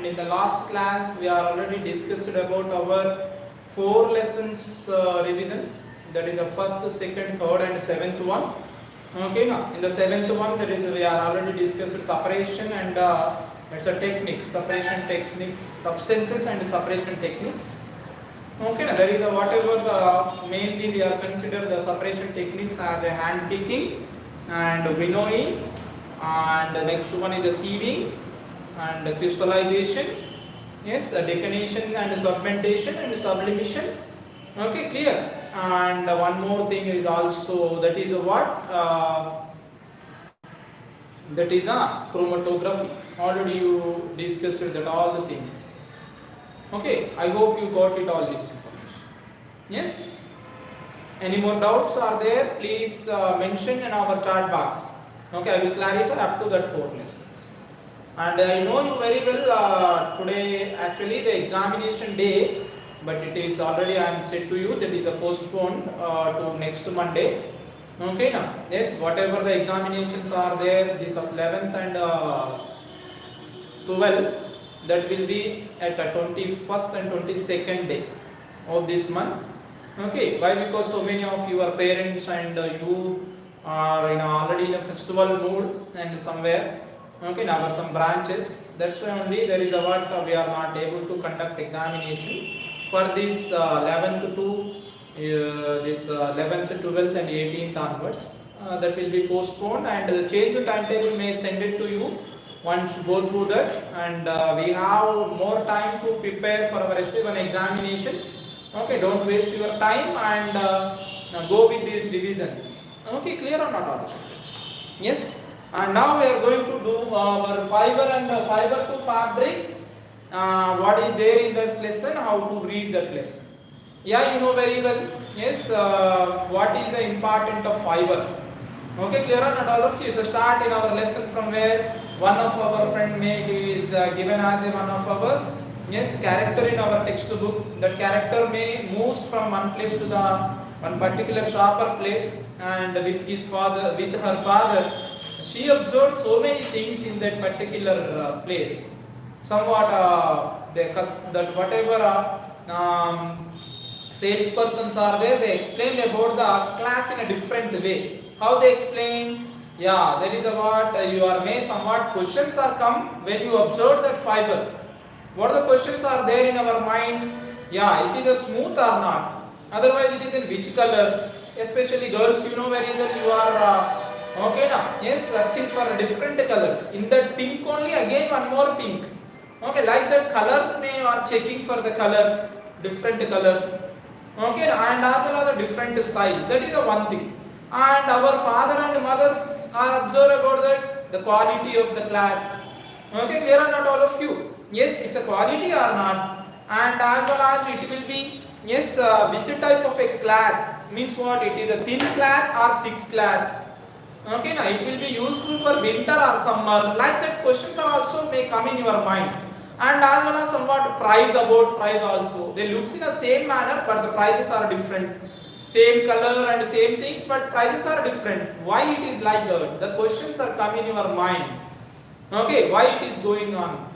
and in the last class we are already discussed about our 4 lessons revision, that is the first, second, third and seventh one. Okay, now in the seventh one there is, we are already discussed separation and it's a techniques, separation techniques, substances and separation techniques. Okay, now there is a whatever the mainly we are consider the separation techniques are the hand picking and winnowing, and the next one is the sieving and the crystallization, yes, the decantation and submentation and sublimation. Okay, clear. And one more thing is also, that is what that is chromatography. Already you discussed that all the things. Okay, I hope you got it all this information. Yes. Any more doubts are there? Please mention in our chat box. Okay, I will clarify up to that 4 lessons. And I know you very well. Today actually the examination day, but it is already I am said to you that is postponed to next Monday. Okay, now yes, whatever the examinations are there, this of 11th and 12th, that will be at the 21st and 22nd day of this month. Okay, why? Because so many of your parents and you are already in a festival mood and somewhere. Okay, now some branches. That's why only there is a what we are not able to conduct examination for this 11th to this 11th, 12th and 18th onwards. That will be postponed, and the change timetable may send it to you once you go through that, and we have more time to prepare for our S1 examination. Okay, don't waste your time and go with these revisions. Okay, clear or not all? Yes. And now we are going to do our fiber and fiber to fabrics. What is there in that lesson? How to read that lesson? Yeah, you know very well. Yes. What is the importance of fiber? Okay, clear or not all of you? So start in our lesson from where one of our friend is given as a one of our character in our textbook. That character may moves from one place to the one particular sharper place, and with his father, with her father, she observed so many things in that particular place. Somewhat that whatever salespersons are there, they explained about the class in a different way. How they explain? Yeah, there is a what you are may somewhat questions are come when you observe that fiber. What the questions are there in our mind? Yeah, it is a smooth or not? Otherwise, it is in which color? Especially girls, you know very well you are okay now. Yes, searching for different colors. In that pink only, again one more pink. Okay, like that colors may you are checking for the colors, different colors. Okay, and as well as the different styles. That is the one thing. And our father and mothers are observed about that the quality of the cloth. Okay, clear or not all of you? Yes, it's a quality or not, and as well as it will be which type of a cloth, means what, it is a thin cloth or thick cloth. Okay, now it will be useful for winter or summer. Like that, questions are also may come in your mind, and as well as somewhat price also. They looks in the same manner, but the prices are different. Same color and same thing, but prices are different. Why it is like that? The questions are coming in your mind. Okay, why it is going on?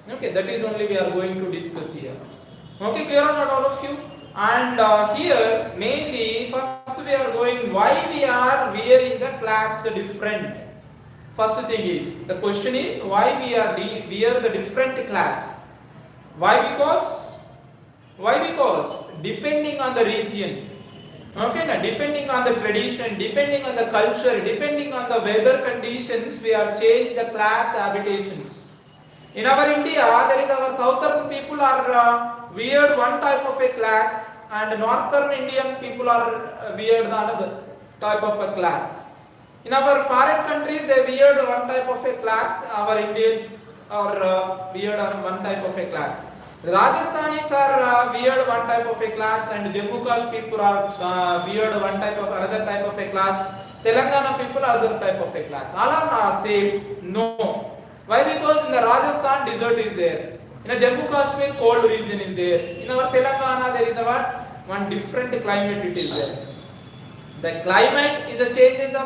Okay, that is only we are going to discuss here. Okay, clear or not all of you? And here mainly first we are going why we are wearing the clothes different. First thing is, the question is why we are wear the different clothes. Why? Because depending on the region. Okay, now depending on the tradition, depending on the culture, depending on the weather conditions, we are change the cloth habitations. In our India, there is our southern people are weird one type of a clothes, and northern Indian people are weird another type of a clothes. In our foreign countries, they wear one type of a cloth. Our Indian are weird on one type of a cloth. Rajasthanis are weird one type of a class, and Jammu Kashmir people are weird one type of another type of a class. Telangana people are other type of a class. All are not same. No. Why? Because in the Rajasthan desert is there. In the Jammu Kashmir cold region is there. In our Telangana there is a what? One different climate it is there. The climate is a change in the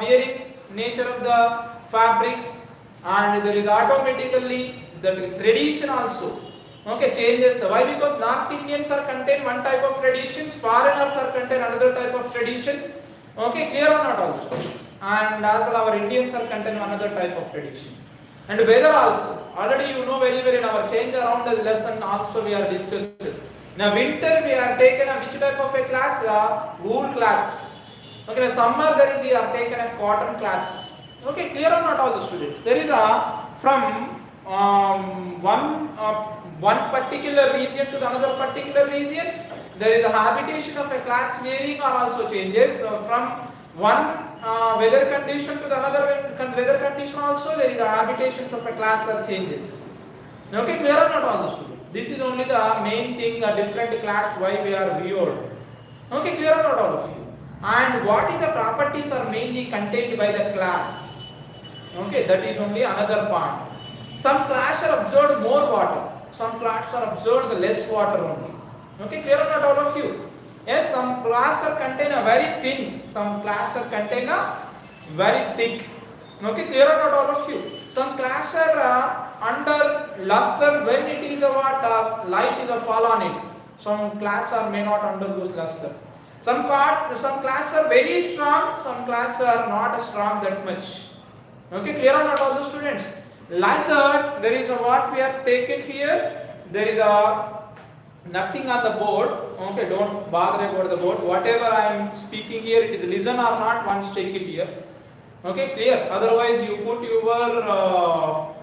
wearing nature of the fabrics, and there is automatically the tradition also. Okay, changes the why, because North Indians are contain one type of traditions, foreigners are contain another type of traditions. Okay, clear or not also? And as well our Indians are contain another type of tradition. And weather also. Already you know very well in our change around the lesson also we are discussed. Now winter we are taken a which type of a class? Wool class. Okay, in summer there is we are taken a cotton class. Okay, clear or not all the students? There is a from one particular region to another particular region. There is a habitation of a class varying or also changes from one weather condition to the another weather condition also. There is a habitations of a class or changes. Okay, clear or not all the students? This is only the main thing, a different class why we are viewed. Okay, clear or not all of you? And what is the properties are mainly contained by the class? Okay, that is only another part. Some class are absorbed more water. Some class are absorbed the less water only. Okay, clear or not all of you? Yes, some class are contain a very thin. Some class are contain a very thick. Okay, clear or not all of you? Some class are under luster when it is a what light is a fall on it. Some class are may not undergo luster. Some class are very strong. Some class are not strong that much. Okay, clear or not all the students? Like that, there is a what we have taken here. There is a nothing on the board. Okay, don't bother about the board. Whatever I am speaking here, it is listen or not. Once check it here. Okay, clear. Otherwise, you put your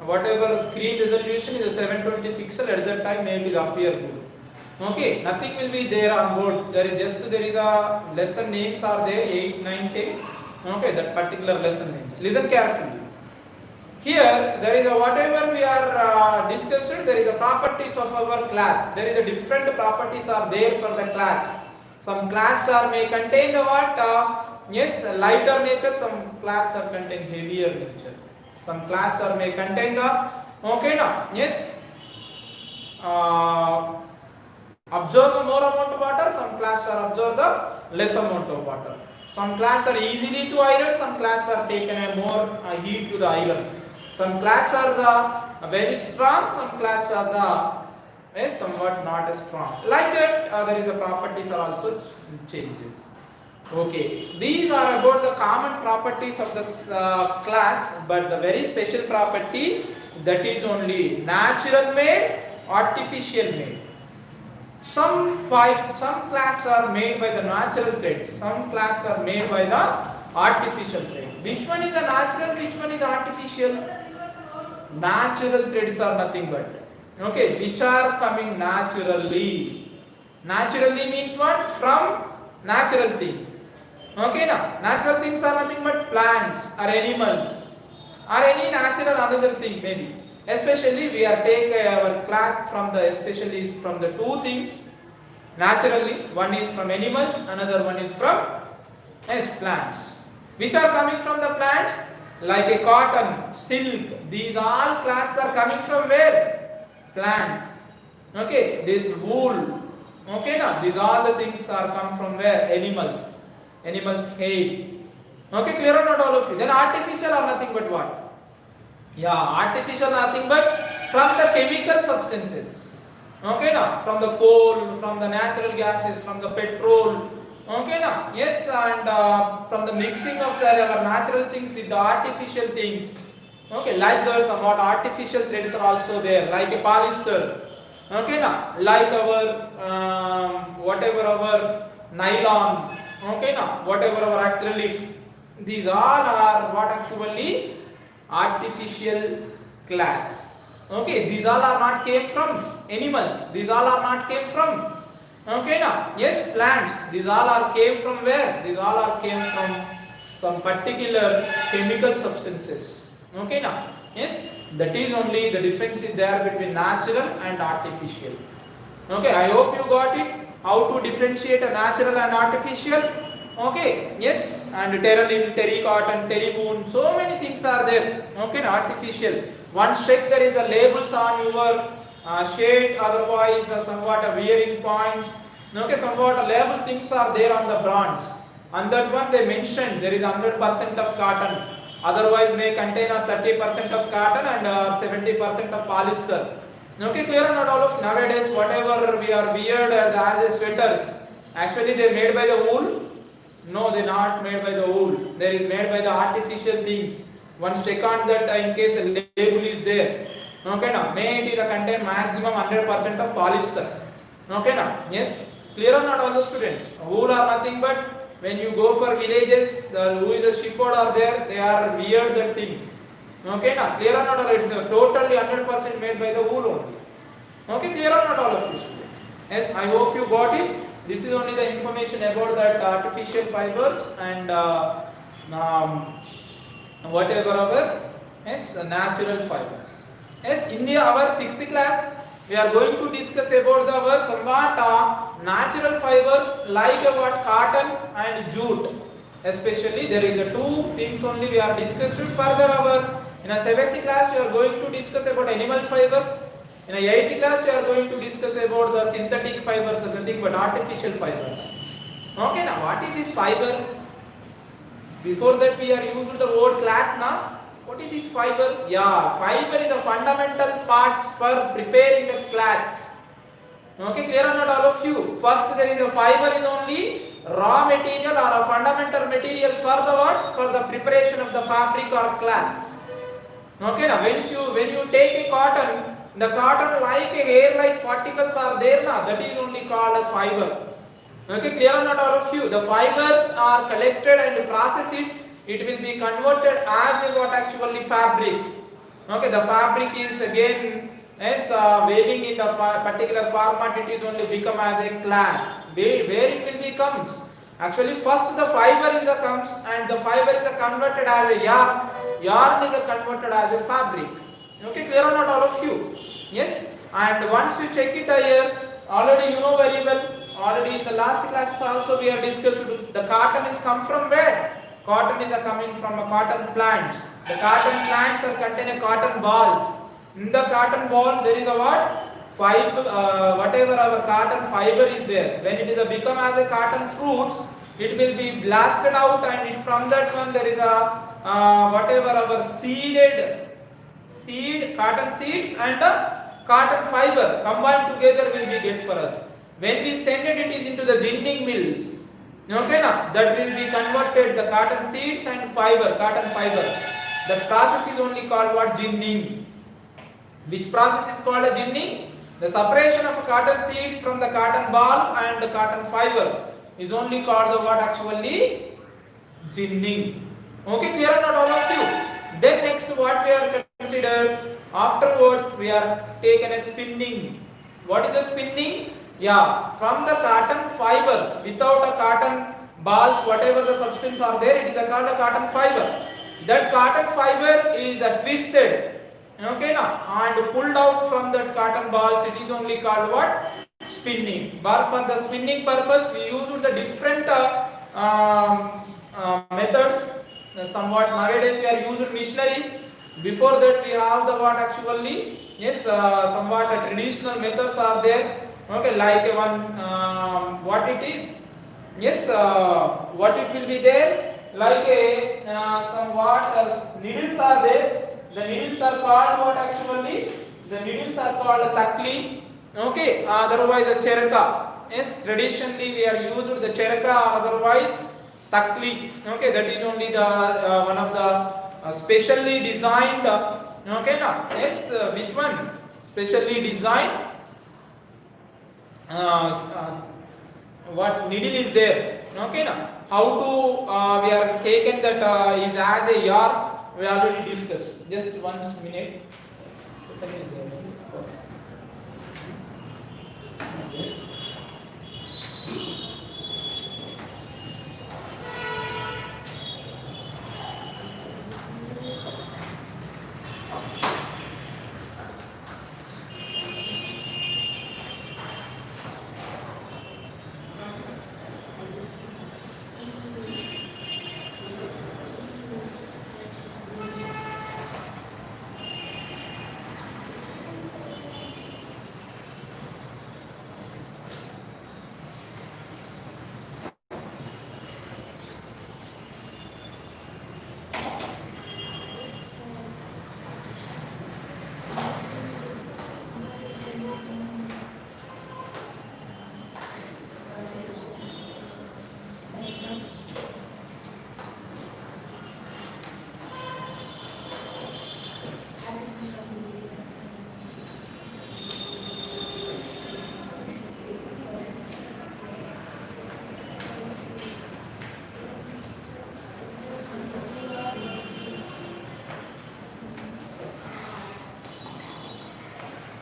whatever screen resolution is a 720 pixel. At that time, maybe it will appear good. Okay, nothing will be there on board. There is a lesson names are there 8, 9, 10. Okay, that particular lesson names. Listen carefully. Here there is a whatever we are discussed. There is a properties of our class. There is a different properties are there for the class. Some class are may contain the what? Yes, lighter nature. Some class are contain heavier nature. Some class are may contain the okay now. Yes. Absorb the more amount of water. Some class are absorb the less amount of water. Some class are easily to iron. Some class are taken a more heat to the iron. Some class are the very strong, some class are the somewhat not as strong. Like that, there is a properties are also changes. Okay, these are about the common properties of this class, but the very special property that is only natural made, artificial made. Some class are made by the natural threads. Some class are made by the artificial thread. Which one is the natural? Which one is artificial? Natural threads are nothing but okay, which are coming naturally. Naturally means what? From natural things. Okay, now natural things are nothing but plants or animals or any natural another thing maybe. Especially we are take our class from the especially from the two things naturally. One is from animals, another one is from plants. Which are coming from the plants? Like a cotton, silk, these all classes are coming from where? Plants. Okay, this wool. Okay, now these all the things are come from where? Animals. Animals' hair. Okay, clear or not all of you? Then artificial are nothing but what? Yeah, artificial nothing but from the chemical substances. Okay, now from the coal, from the natural gases, from the petrol. Okay, now yes, and from the mixing of the natural things with the artificial things. Okay, like there somewhat artificial threads are also there, like a polyester. Okay, now like our whatever our nylon. Okay, now whatever our acrylic. These all are what actually artificial class. Okay, these all are not came from animals. These all are not came from. Okay, now yes, plants. These all are came from where? These all are came from some particular chemical substances. Okay, now yes, that is only the difference is there between natural and artificial. Okay, I hope you got it. How to differentiate a natural and artificial? Okay, yes, and terry cotton, terry wool, so many things are there. Okay, artificial. Once check there is a labels on your shade, otherwise somewhat a wearing points. Okay, somewhat label things are there on the brands. On that one they mentioned there is 100% of cotton. Otherwise may contain a 30% of cotton and 70% of polyester. Okay, clear or not all of nowadays whatever we are weird as sweaters, actually they are made by the wool. No, they are not made by the wool. They is made by the artificial things. Once check on that in case the label is there. Okay, now may it is contain maximum 100% of polyester. Okay, now yes, clear or not all the students? Wool are nothing but when you go for villages, who is the shepherd are there, they are weird the things. Okay, now clear or not all? It is totally 100% made by the wool only. Okay, clear or not all of you students? Yes, I hope you got it. This is only the information about that artificial fibers and whatever our natural fibers. Yes, in our 6th class we are going to discuss about our somewhat natural fibers like what cotton and jute. Especially there is two things only we are discussing. Further our in a 7th class we are going to discuss about animal fibers. In a 8th class we are going to discuss about the synthetic fibers, nothing but artificial fibers. Okay, now what is this fiber? Before that we are using the word cloth now. What is this fiber? Yeah, fiber is a fundamental part for preparing the cloths. Okay, clear or not all of you? First there is a fiber is only raw material or a fundamental material for the what? For the preparation of the fabric or cloths. Okay, now when you take a cotton, the cotton like a hair like particles are there now, that is only called a fiber. Okay, clear or not all of you? The fibers are collected and processed, it will be converted as a what actually fabric. Okay, the fabric is again as weaving in the particular format, it is only become as a cloth. Where it will becomes? Actually first the fiber is a comes and the fiber is a converted as a yarn. Yarn is a converted as a fabric. Okay, clear or not all of you? Yes, and once you check it here, already you know very well. Already in the last class also we have discussed the cotton is come from where? Cotton is coming from a cotton plants. The cotton plants are contain cotton balls. In the cotton ball there is a what? Fiber, whatever our cotton fiber is there. When it is become as a cotton fruits, it will be blasted out and from that one there is a whatever our cotton seeds and cotton fiber combined together will be get for us. When we send it, it is into the ginning mills. Okay, now that will be converted the cotton seeds and fiber, cotton fiber. The process is only called what? Ginning. Which process is called a ginning? The separation of cotton seeds from the cotton ball and the cotton fiber is only called the what actually? Ginning. Okay, clear or not all of you? Then next what we are considered? Afterwards we are taken a spinning. What is the spinning? Yeah, from the cotton fibers, without a cotton balls, whatever the substance are there, it is called a cotton fiber. That cotton fiber is twisted, okay, now, and pulled out from that cotton balls. It is only called what? Spinning. But for the spinning purpose, we use the different methods. Somewhat nowadays we are using machineries. Before that we have the what actually? Yes, somewhat traditional methods are there. Okay, like one what it is? Yes, what it will be there? Like a somewhat needles are there. The needles are called what actually? The needles are called takli. Okay, otherwise the cherka. Yes, traditionally we are used the cherka, otherwise takli. Okay, that is only the one of the specially designed. Okay, now yes, which one? Specially designed. What needle is there? Okay, now how to we are taken that is as a yarn. We already discussed. Just 1 minute.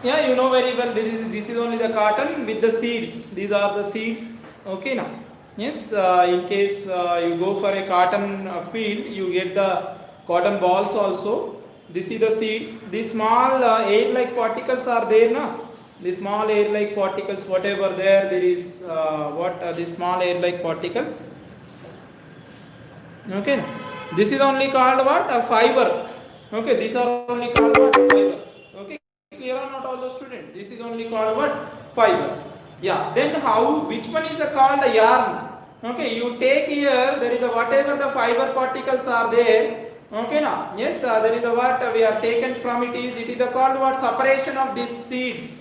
Yeah, you know very well. This is only the cotton with the seeds. These are the seeds. Okay, now. Yes, in case you go for a cotton field, you get the cotton balls also. This is the seeds. The small air-like particles are there, na? The small air-like particles, whatever there is. What are the small air-like particles? Okay, this is only called what? A fiber. Okay, these are only called what? Fibers. Okay, clear or not, all the students? This is only called what? Fibers. Yeah. Then how? Which one is called a yarn? Okay, you take here. There is a whatever the fiber particles are there. Okay, now yes, there is a what we are taken from it is. It is a called what? Separation of these seeds.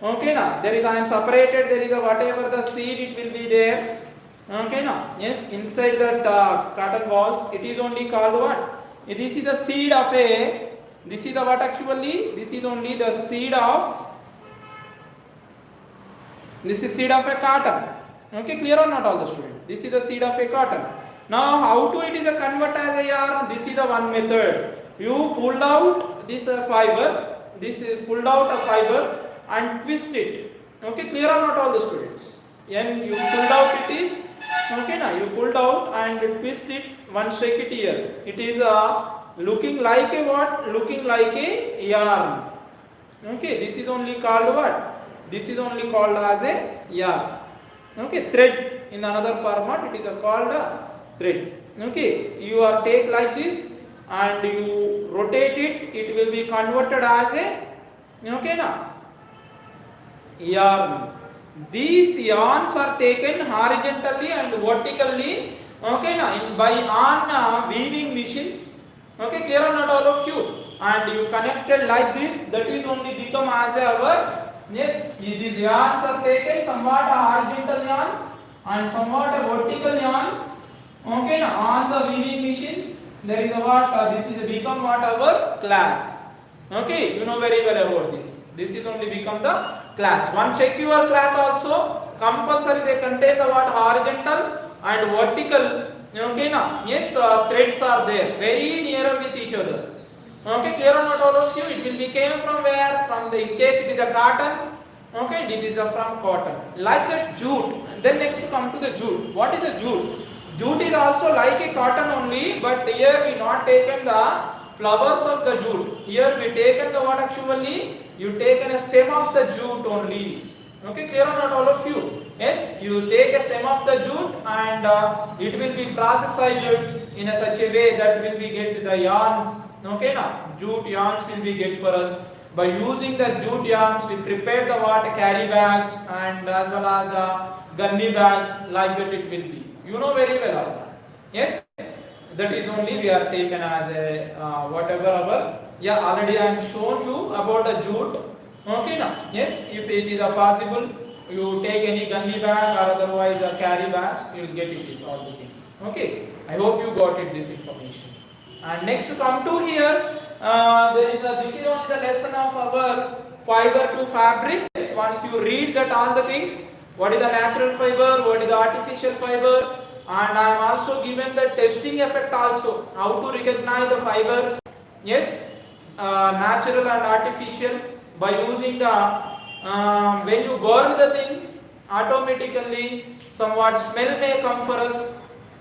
Okay, now there is I am separated. There is a whatever the seed it will be there. Okay, now yes, inside that cotton balls, it is only called what? This is the seed of a. This is the what actually? This is only the seed of. This is seed of a cotton. Okay, clear or not, all the students? This is the seed of a cotton. Now, how to it is a convert as a yarn? This is the one method. You pulled out this fiber. This is pulled out a fiber and twist it. Okay, clear or not, all the students? And you pulled out it is. Okay, now you pulled out and twist it. One shake it here. It is looking like a what? Looking like a yarn. Okay, this is only called what? This is only called as a yarn. Okay, thread. In another format, it is called a thread. Okay, you are take like this and you rotate it. It will be converted as a. Okay, now yarn. These yarns are taken horizontally and vertically. Okay, now by on weaving machines. Okay, clear or not, all of you? And you connected like this. That is only become as our. Yes, these yarns are taken somewhat horizontal yarns and somewhat vertical yarns. Okay, now on the weaving machines there is a what? This is become what our cloth. Okay, you know very well about this. This is only become the class. One check your cloth also. Compulsory they contain the what? Horizontal and vertical. Okay, now yes, threads are there very nearer with each other. Okay, clear or not, all of you? It will be came from where? From the, in case it is a cotton. Okay, it is from cotton. Like that jute. And then next come to the jute. What is the jute? Jute is also like a cotton only, but here we not taken the flowers of the jute. Here we taken the what actually? You taken a stem of the jute only. Okay, clear or not, all of you? Yes, you take a stem of the jute and it will be processed in a such a way that will be get the yarns. Okay, now jute yarns will be get for us. By using the jute yarns, we prepare the what carry bags and as well as the gunny bags, like that it will be. You know very well all that. Yes, that is only we are taken as a whatever our. Yeah, already I am shown you about the jute. Okay, now yes, if it is a possible, you take any gunny bag or otherwise a carry bags, you will get it is all the things. Okay, I hope you got it this information. And next to come to here, there is this is only the lesson of our fiber to fabric. Once you read that all the things, what is the natural fiber, what is the artificial fiber, and I am also given the testing effect also, how to recognize the fibers. Yes, natural and artificial by using the when you burn the things, automatically somewhat smell may come for us.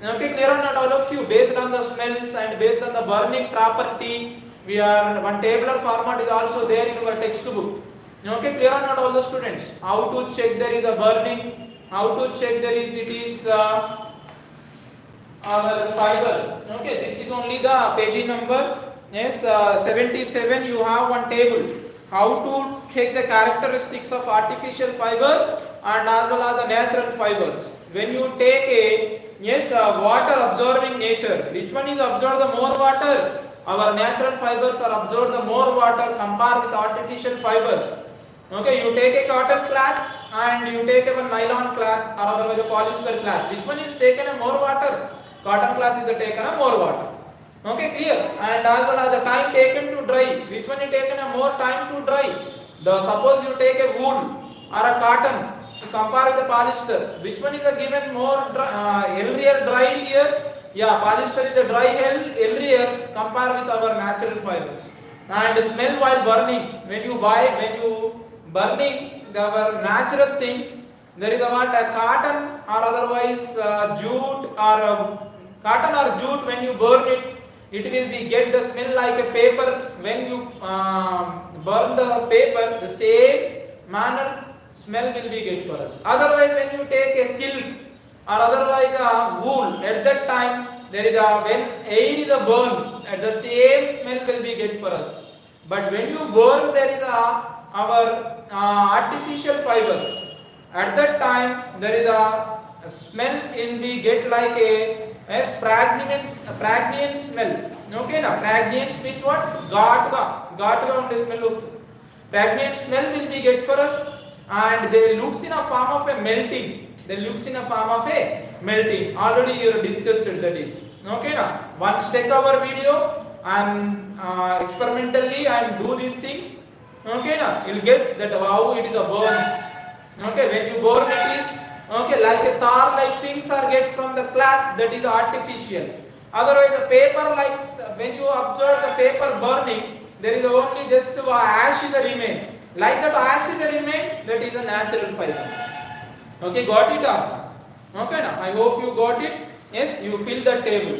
Okay, clear or not, all of you? Based on the smells and based on the burning property, we are one tabular format is also there in our textbook. Okay, clear or not, all the students? How to check there is a burning? How to check there is it is our fiber? Okay, this is only the page number. Yes, 77. You have one table. How to check the characteristics of artificial fiber and as well as the natural fibers. When you take a yes water absorbing nature, which one is absorb the more water? Our natural fibers are absorb the more water compared with artificial fibers. Okay, you take a cotton cloth and you take a nylon cloth or otherwise a polyester cloth. Which one is taken a more water? Cotton cloth is taken a more water. Okay, clear. And as well as the time taken to dry. Which one is taken a more time to dry? Suppose you take a wool or a cotton. Compare with the polyester. Which one is given more earlier dried here? Yeah, polyester is a dry earlier compare with our natural fibers. And smell while burning. When you burning our natural things. There is a what a cotton or otherwise jute or cotton or jute. When you burn it, it will be get the smell like a paper. When you burn the paper, the same manner smell will be get for us. Otherwise, when you take a silk or otherwise a wool, at that time there is a when air is a burn, at the same smell will be get for us. But when you burn, there is a our artificial fibers. At that time, there is a smell will be get like a as pregnant smell. Okay, na pregnant means what? Gatga unde smell of pregnant smell will be get for us, and they looks in a form of a melting. They looks in a form of a melting. Already you discussed it, that is. Okay, na. Once check our video and experimentally and do these things. Okay, na. You'll get that how it is a burns. Okay, when you burn it is okay like a tar like things are get from the cloth, that is artificial. Otherwise the paper like when you observe the paper burning, there is only just ash is remain. Like that ash is remain, that is a natural fiber. Okay, got it or not? Okay, now I hope you got it. Yes, you fill the table.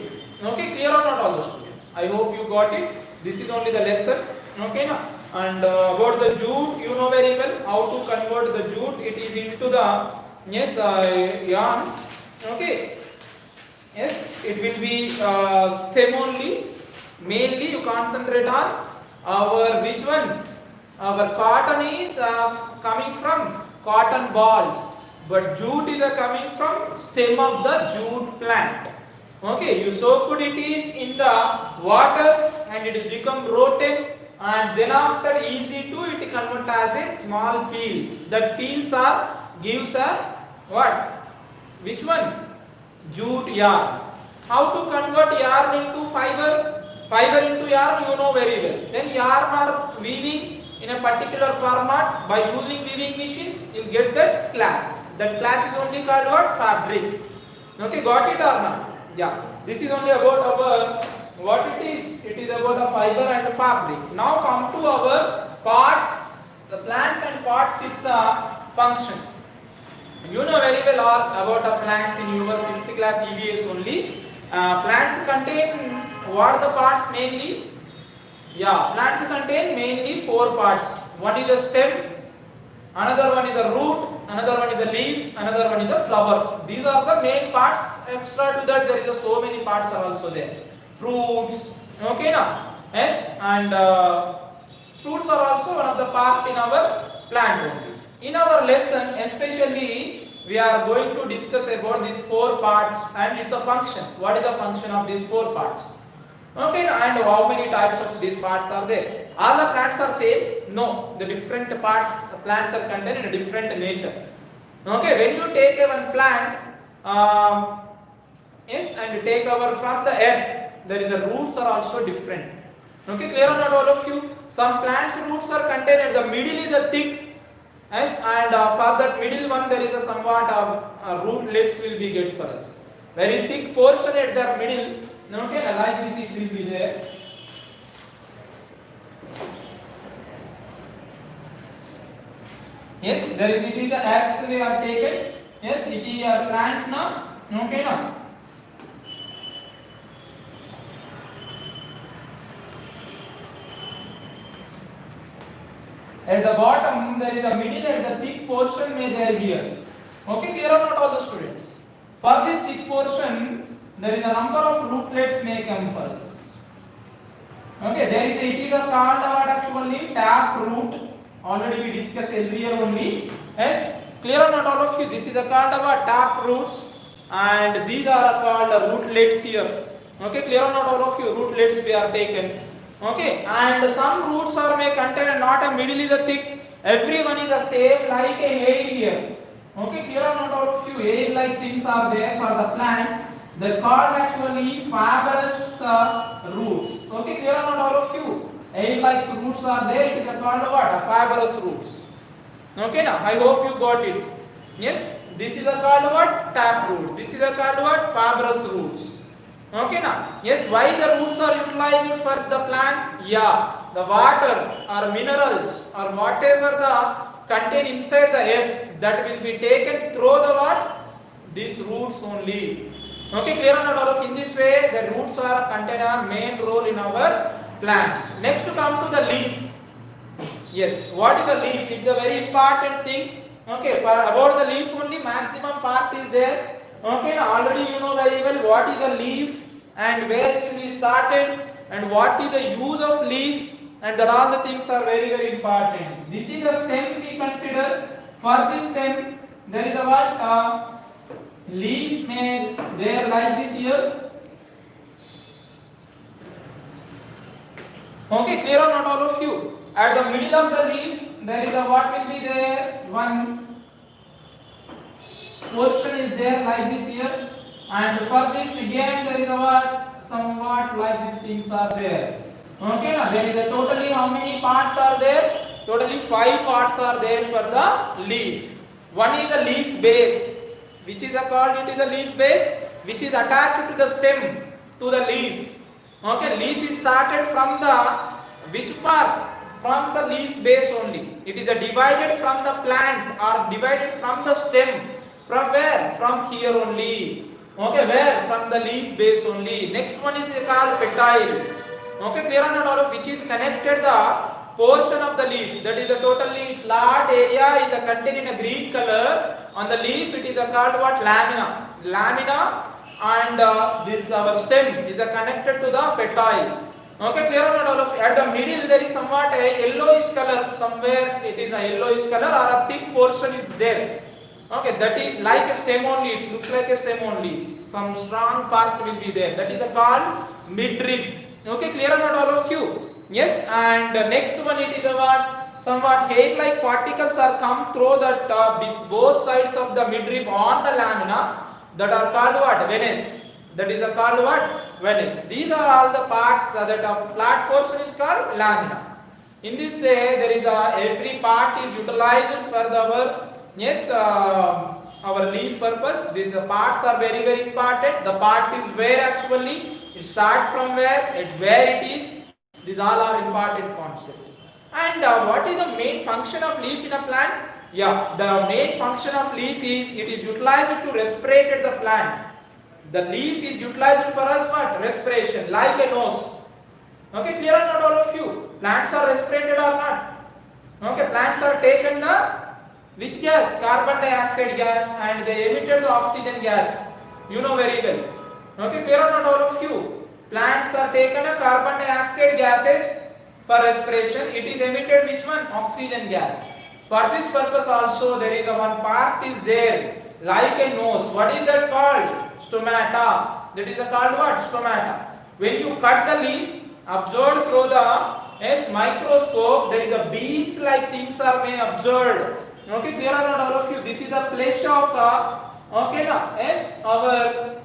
Okay, clear or not all the students? I hope you got it. This is only the lesson. Okay, now. And about the jute, you know very well how to convert the jute. It is into the yarns. Okay. Yes, it will be stem only. Mainly you concentrate on our which one? Our cotton is coming from cotton balls, but jute is coming from stem of the jute plant. Okay, you soak it is in the water and it become rotten. And then after easy to it convert as a small peels. That peels are gives a what? Which one? Jute yarn. How to convert yarn into fiber? Fiber into yarn you know very well. Then yarn are weaving in a particular format by using weaving machines. You'll get that cloth. That cloth is only called what? Fabric. Okay, got it or not? Yeah. This is only about our what it is. It is about a fiber and a fabric. Now come to our parts, the plants and parts, its function. You know very well all about the plants in your 5th class EVS only. Plants contain what are the parts mainly? Yeah, plants contain mainly 4 parts. One is the stem, another one is the root, another one is the leaf, another one is the flower. These are the main parts. Extra to that there is so many parts are also there. Fruits, okay now? Yes, and fruits are also one of the part in our plant only. In our lesson, especially we are going to discuss about these 4 parts and its functions. What is the function of these 4 parts? Okay, and how many types of these parts are there? All the plants are same? No, the different parts, the plants are contained in a different nature. Okay, when you take a one plant, yes, and take over from the earth, there is the roots are also different. Okay, clear or not all of you? Some plants roots are contained at the middle is a thick, yes, and for that middle one there is a somewhat rootlets will be get for us. Very thick portion at the middle. Okay, like this it will be there. Yes, there is it is the earth we are taken. Yes, it is a plant now. Okay now. At the bottom there is a middle and the thick portion may there here. Okay, clear or not all the students? For this thick portion there is a number of rootlets may come first. Okay, there is it is a called what actually tap root. Already we discussed earlier only. Yes, clear or not all of you? This is a called what tap roots, and these are called rootlets here. Okay, clear or not all of you? Rootlets we are taken. Okay, and some roots are may contain not a middle is a thick. Everyone is the same like a hair here. Okay, clear or not all of you? Hair like things are there for the plants. They called actually fibrous roots. Okay, clear or not all of you? Hair like roots are there. It is called what? Fibrous roots. Okay, now I hope you got it. Yes, this is called what? Tap root. This is called what? Fibrous roots. Okay now, yes, why the roots are utilized for the plant? Yeah, the water or minerals or whatever the contain inside the earth, that will be taken through the what? These roots only. Okay, clear or not all of? In this way, the roots are contain a main role in our plants. Next to come to the leaf. Yes, what is the leaf? It's a very important thing. Okay, for about the leaf only, maximum part is there. Okay, now already you know very well what is the leaf and where it will be started and what is the use of leaf, and that all the things are very very important. This is the stem we consider. For this stem, there is a what? Leaf may there like this here. Okay, clear or not all of you? At the middle of the leaf, there is a what will be there? One portion is there like this here, and for this again there is a what? Somewhat like these things are there. Okay, now there is a totally how many parts are there? Totally 5 parts are there for the leaf. One is the leaf base, which is called it is a leaf base, which is attached to the stem to the leaf. Okay, leaf is started from the which part? From the leaf base only. It is divided from the plant or divided from the stem. From where? From here only. Okay, where? From the leaf base only. Next one is called petile. Okay, clear or not all of? Which is connected the portion of the leaf. That is a totally flat area is contained in a green color. On the leaf it is called what? Lamina. Lamina, and this our stem is connected to the petile. Okay, clear or not all of? At the middle there is somewhat a yellowish color. Somewhere it is a yellowish color or a thick portion is there. Okay, that is like a stem only. It looks like a stem only. Some strong part will be there. That is called midrib. Okay, clear or not all of you? Yes, and next one it is what? Somewhat hair-like particles are come through that both sides of the midrib on the lamina. That are called what? Veins. That is called what? Veins. These are all the parts that a flat portion is called lamina. In this way, there is every part is utilized for our our leaf purpose. These parts are very very important. The part is where actually it starts from where it is. These all are important concepts. And what is the main function of leaf in a plant? Yeah, the main function of leaf is it is utilized to respirate the plant. The leaf is utilized for us what? Respiration, like a nose. Okay, clear or not all of you? Plants are respirated or not? Okay, plants are taken the which gas? Carbon dioxide gas, and they emitted the oxygen gas. You know very well. Okay, clear or not all of you? Plants are taken a carbon dioxide gases for respiration. It is emitted which one? Oxygen gas. For this purpose also there is a one part is there like a nose. What is that called? Stomata. That is called what? Stomata. When you cut the leaf, observed through the microscope, there is a beads like things are being observed. Okay, clear or not all of you? This is the flesh of our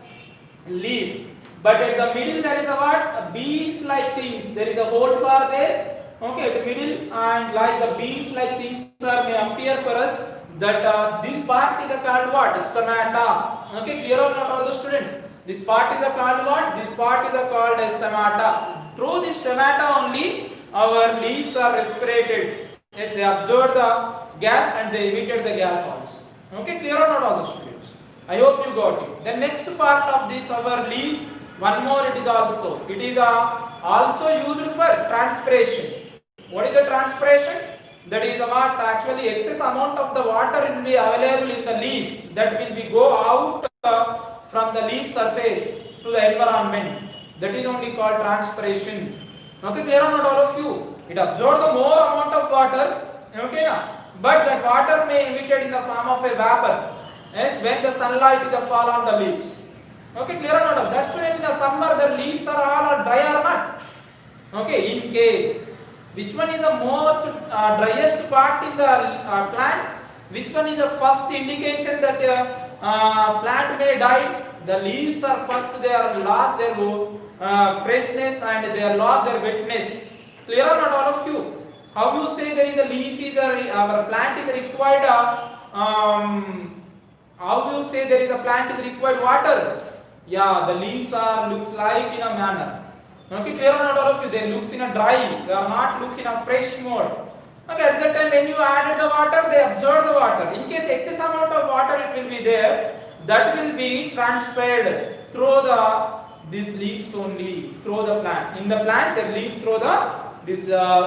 leaf. But at the middle there is a what? Beads like things. There is a holes are there. Okay, at the middle, and like the beads like things are may appear for us. That this part is called what? Stomata. Okay, clear or not all the students? This part is called what? This part is called stomata. Through this stomata only our leaves are respirated. Yes, they absorb the gas and they emitted the gas also. Okay, clear or not all the students? I hope you got it. The next part of this our leaf, one more it is also. It is also used for transpiration. What is the transpiration? That is what actually excess amount of the water will be available in the leaf that will be go out from the leaf surface to the environment. That is only called transpiration. Okay, clear or not all of you? It absorbs the more amount of water. Okay, now, but that water may emitted in the form of a vapor. Yes, when the sunlight is fall on the leaves. Okay, clear or not? That's why in the summer the leaves are all dry or not. Okay, in case which one is the most driest part in the plant? Which one is the first indication that plant may die? The leaves are first, they are lost their freshness and they are lost their wetness. Clear or not all of you? How you say there is a leaf is our plant is required? How you say there is a plant is required water? Yeah, the leaves are looks like in a manner. Okay, clear or not all of you? They looks in a dry, they are not look in a fresh mode. Okay, at that time when you added the water, they absorb the water. In case excess amount of water it will be there, that will be transferred through the these leaves only, through the plant. In the plant, the leaf through the this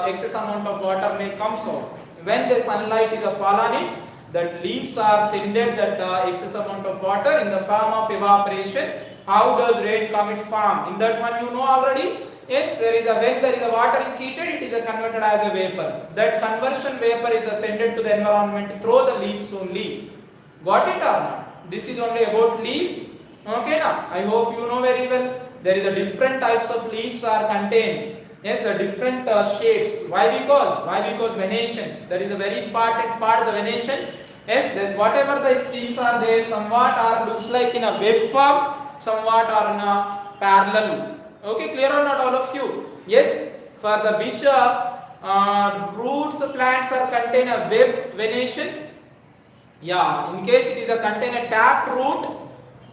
excess amount of water may comes out. When the sunlight is fall on it, that leaves are sended that excess amount of water in the form of evaporation. How does rain comet form? In that one you know already. Yes, there is a when there is a water is heated, it is converted as a vapor. That conversion vapor is sent to the environment through the leaves only. Got it or not? This is only about leaf. Okay, now I hope you know very well. There is a different types of leaves are contained. Yes, a different shapes. Why? Because venation. That is a very important part of the venation. Yes, there's whatever the leaves are there, somewhat are looks like in a web form, somewhat are in a parallel. Okay, clear or not all of you? Yes, for the which roots plants are contain a web venation. Yeah, in case it is a contain a tap root,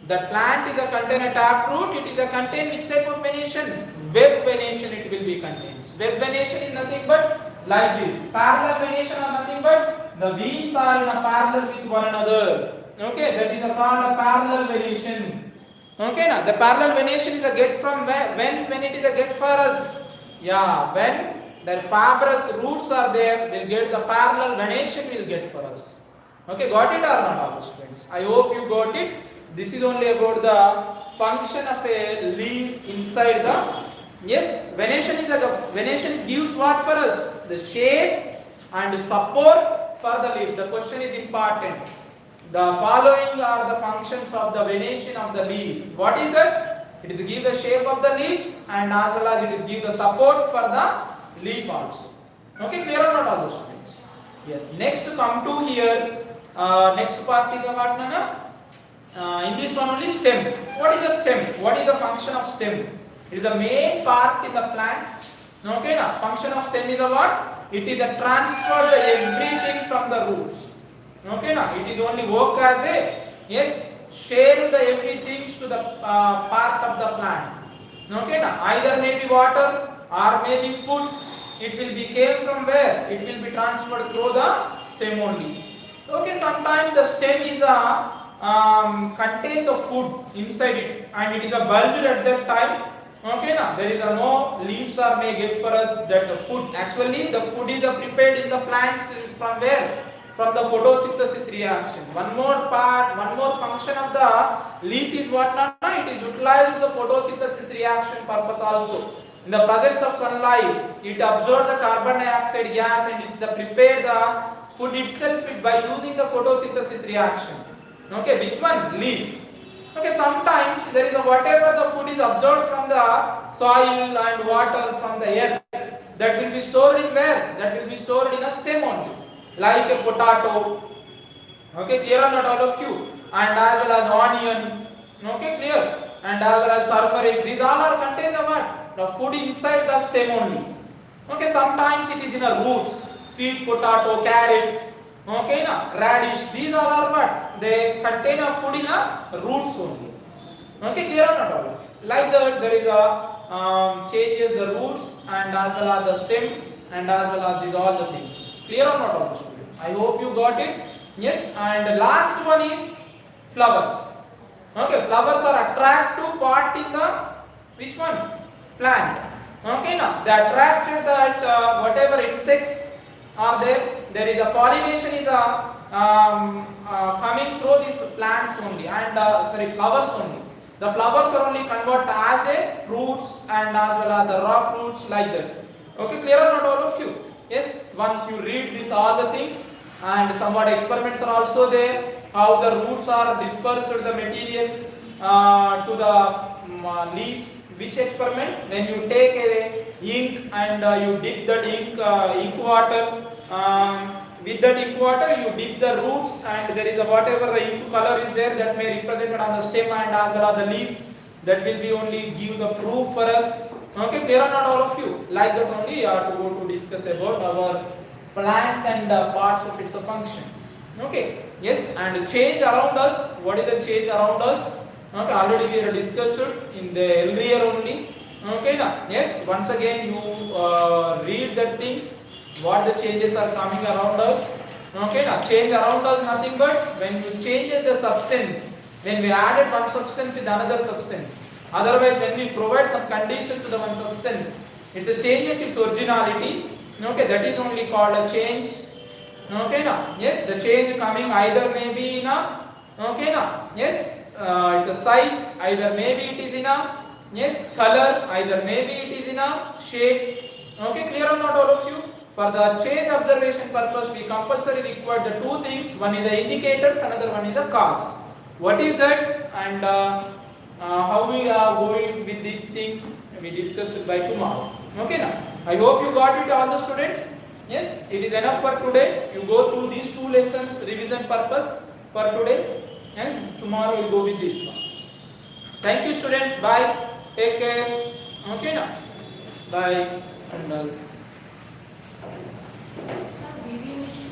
the plant is a contain a tap root, it is a contain which type of venation? Web venation it will be contains. Web venation is nothing but like this. Parallel venation are nothing but the veins are in a parallel with one another. Okay, that is called a parallel venation. Okay, now the parallel venation is a get from where? When it is a get for us? Yeah, when the fibrous roots are there, we'll get the parallel venation will get for us. Okay, got it or not, all students? I hope you got it. This is only about the function of a leaf inside the. Yes, venation gives what for us? The shape and support for the leaf. The question is important. The following are the functions of the venation of the leaf. What is that? It is give the shape of the leaf and as well as it is give the support for the leaf also. Okay, clear or not all those students? Yes. Next come to here. Next part is what Nana? In this one only stem. What is the stem? What is the function of stem? It is the main part in the plant. Okay, na? Function of stem is a what? It is a transfer the everything from the roots. Okay, na? It is only work as a yes share the everything to the part of the plant. Okay, na? Either may be water or may be food. It will be came from where? It will be transferred through the stem only. Okay, sometimes the stem is a contain the food inside it and it is a bulbed at that time. Okay, now there is a no leaves are may get for us that the food. Actually, the food is prepared in the plants from where? From the photosynthesis reaction. One more part, one more function of the leaf is what now? It is utilized in the photosynthesis reaction purpose also. In the presence of sunlight, it absorbs the carbon dioxide gas and it is prepare the food itself by using the photosynthesis reaction. Okay, which one? Leaf. Okay, sometimes there is a whatever the food is absorbed from the soil and water from the earth, that will be stored in where? That will be stored in a stem only, like a potato. Okay, clear or not all of you? And as well as onion. Okay, clear? And as well as turmeric. These all are contained the what? The food inside the stem only. Okay, sometimes it is in a roots, sweet potato, carrot. Okay, na radish. These all are what? They contain a food in a roots only. Okay, clear or not all of you? Like that, there is a changes the roots and as well as the stem and as well as these all the things. Clear or not all the students? I hope you got it. Yes, and the last one is flowers. Okay, flowers are attractive part in the which one? Plant. Okay, now they attracted that whatever insects are there. There is a pollination is coming through these plants only and flowers only. The flowers are only converted as a fruits and as well as the raw fruits like that. Okay, clear or not all of you? Yes, once you read this all the things and somewhat experiments are also there. How the roots are dispersed the material to the leaves. Which experiment? When you take a ink and you dip that ink water. With that ink water you dip the roots and there is a whatever the ink color is there that may represented on the stem and as well as the leaf, that will be only give the proof for us. Okay, clear or not all of you? Like that only you have to go to discuss about our plants and parts of its functions. Okay, yes, and change around us. What is the change around us? Okay, already we have discussed it in the earlier only. Okay, now yes. Once again, you read the things. What the changes are coming around us. Okay, now change around us nothing but when you changes the substance. When we added one substance with another substance. Otherwise, when we provide some condition to the one substance, it's a changes its originality. Okay, that is only called a change. Okay, now yes, the change coming either maybe in a, okay, now yes, it's a size, either maybe it is in a, yes, color, either maybe it is in a shape. Okay, clear or not, all of you? For the change observation purpose, we compulsory require the two things. One is the indicators, another one is the cause. What is that, and how we are going with these things? We discuss it by tomorrow. Okay, now I hope you got it, all the students. Yes, it is enough for today. You go through these two lessons, revision purpose for today, and tomorrow you go with this one. Thank you, students. Bye. Take care. Okay, now. Bye. And Sir, BV machine.